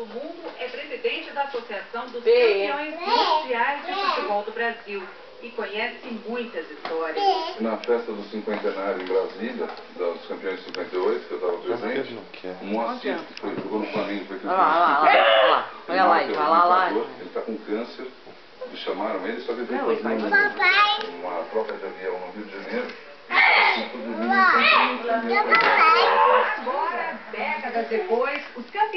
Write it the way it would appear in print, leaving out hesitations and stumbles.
do mundo, é presidente da Associação dos Campeões Mundiais de Futebol do Brasil e conhece muitas histórias. Na festa do cinquentenário em Brasília, dos campeões de 58, que eu estava presente, o Moacir, que jogou no Flamengo, foi campeão olha lá, ele vai lá. Ele está com câncer, e chamaram ele, só que ele veio fazer uma troca de avião no Rio de Janeiro. Agora, décadas depois, os campeões